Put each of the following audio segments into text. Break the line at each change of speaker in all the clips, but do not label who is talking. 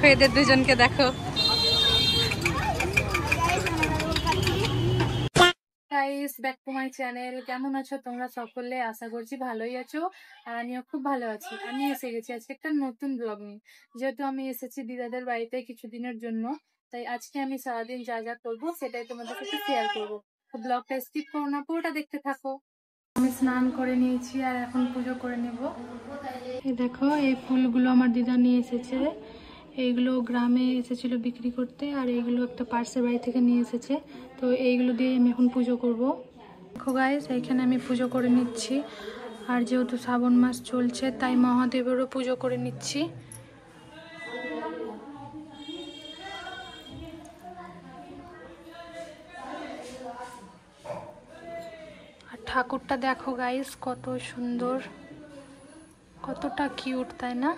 দেখো এদের দুজনকে দেখো। Guys, back to my channel. কেমন আছো তোমরা সকলে? আশা করছি ভালোই আছো, আর আমিও খুব ভালো আছি। আমি এসে গেছি আজকে একটা নতুন ব্লগ নিয়ে। যেহেতু আমি এসেছি দিদাদের বাড়িতে কিছুদিনের জন্য, তাই আজকে আমি সারাদিন যা যা করবো সেটাই তোমাদের সাথে শেয়ার করবো। তো ব্লগটা স্কিপ করো না, পুরোটা দেখতে থাকো। আমি স্নান করে নিয়েছি আর এখন পুজো করে নেব। এই দেখো, এই ফুলগুলো আমার দিদা নিয়ে এসেছে। এইগুলো গ্রামে এসেছিল বিক্রি করতে, আর এইগুলো একটা পার্সের বাড়ি থেকে নিয়ে এসেছে। তো এইগুলো দিয়ে আমি এখন পুজো করব। দেখো গাইস, এইখানে আমি পুজো করে নিচ্ছি। আর যেহেতু শ্রাবণ মাস চলছে, তাই মহাদেবেরও পুজো করে নিচ্ছি। আর ঠাকুরটা দেখো গাইস, কত সুন্দর, কতটা কিউট, তাই না?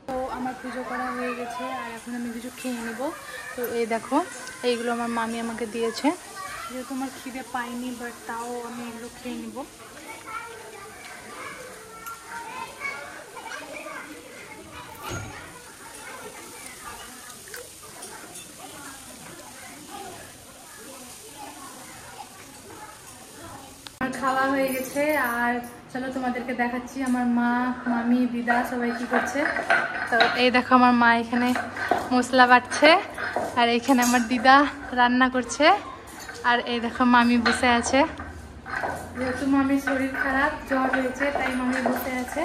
তো আমার পুজো করা হয়ে গেছে, আর এখন আমি কিছু খেয়ে নেব। তো এই দেখো, এইগুলো আমার মামি আমাকে দিয়েছে। যেহেতু আমার খিদে পাইনি, বাট তাও আমি এগুলো খেয়ে নেব। আমার খাওয়া হয়ে গেছে, আর চলো তোমাদেরকে দেখাচ্ছি আমার মা, মামি, দিদা সবাই কি করছে। তো এই দেখো, আমার মা এখানে মশলা বাটছে, আর এইখানে আমার দিদা রান্না করছে, আর এই দেখো মামি বসে আছে। যেহেতু মামির শরীর খারাপ, জ্বর হয়েছে, তাই মামি বসে আছে।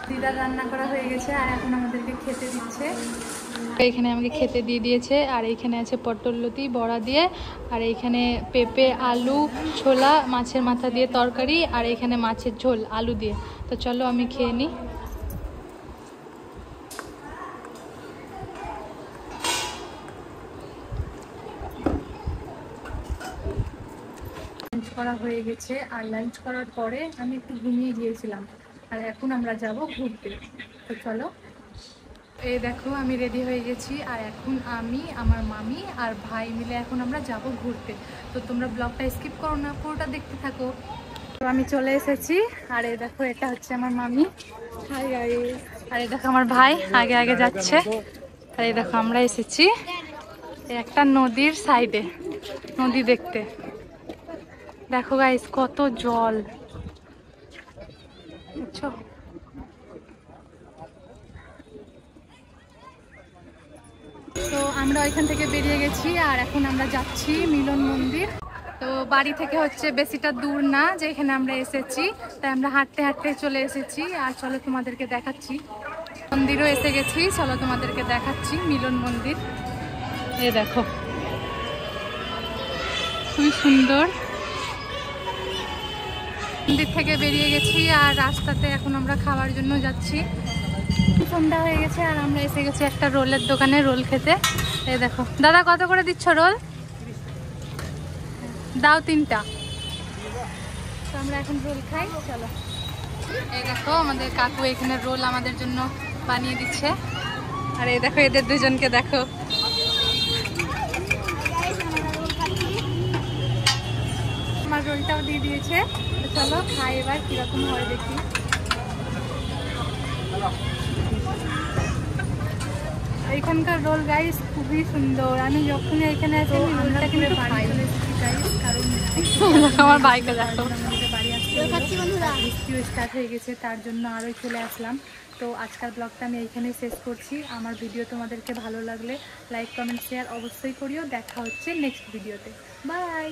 দিদার রান্না করা হয়ে গেছে, আর এখন আমাদেরকে খেতে দিচ্ছে। এইখানে আমাকে খেতে দিয়ে দিয়েছে, আর এইখানে আছে পটল লতি বড়া দিয়ে, আর এইখানে পেঁপে, আলু, ছোলা, মাছের মাথা দিয়ে তরকারি, আর এইখানে মাছের ঝোল আলু দিয়ে। তো চলো আমি খেয়ে নিই। লাঞ্চ করা হয়ে গেছে, আর লাঞ্চ করার পরে আমি একটু ঘুমিয়ে গিয়েছিলাম, আর এখন আমরা যাব ঘুরতে। তো চলো। এই দেখো, আমি রেডি হয়ে গেছি, আর এখন আমি, আমার মামি আর ভাই মিলে এখন আমরা যাব ঘুরতে। তো তোমরা ব্লগটা স্কিপ করো না, পুরোটা দেখতে থাকো। তো আমি চলে এসেছি, আর এই দেখো, এটা হচ্ছে আমার মামি। Hi guys. আর এই দেখো আমার ভাই আগে আগে যাচ্ছে, আর এই দেখো আমরা এসেছি একটা নদীর সাইডে, নদী দেখতে। দেখো গাইস, কত জল, বুঝছো? তো আমরা ওইখান থেকে বেরিয়ে গেছি, আর এখন আমরা যাচ্ছি মিলন মন্দির। তো বাড়ি থেকে হচ্ছে বেশিটা দূর না, যেখানে আমরা এসেছি, তাই আমরা হাঁটতে হাঁটতে চলে এসেছি। আর চলো তোমাদেরকে দেখাচ্ছি, মন্দিরও এসে গেছি, চলো তোমাদেরকে দেখাচ্ছি মিলন মন্দির। এই দেখো, খুবই সুন্দর। মন্দির থেকে বেরিয়ে গেছি, আর রাস্তাতে এখন আমরা খাওয়ার জন্য যাচ্ছি। সন্ধ্যা হয়ে গেছে, আর আমরা এসে গেছি একটা রোলের দোকানে রোল খেতে। এই দেখো, দাদা কত করে দিচ্ছ রোল? দাও 3টা। তো আমরা এখন রোল খাই, চলো। এই দেখো, আমাদের কাকু এখানে রোল আমাদের জন্য বানিয়ে দিচ্ছে, আর এই দেখো এদের দুজনকে দেখো। আমার রোলটাও দিয়ে দিয়েছে। তো চলো খাই এবার, কিরকম হয় দেখি। এখানকার রোল গাইস খুবই সুন্দর। আমি যখন এখানে আসি রোলটা কিন্তু বাড়ি চলে এসেছি গাইস, কারণ আমার বাইকে দেখো বাড়ি আসতে বৃষ্টিও স্টার্ট হয়ে গেছে, তার জন্য আরও চলে আসলাম। তো আজকের ব্লগটা আমি এইখানেই শেষ করছি। আমার ভিডিও তোমাদেরকে ভালো লাগলে লাইক, কমেন্ট, শেয়ার অবশ্যই করিও। দেখা হচ্ছে নেক্সট ভিডিওতে। বাই।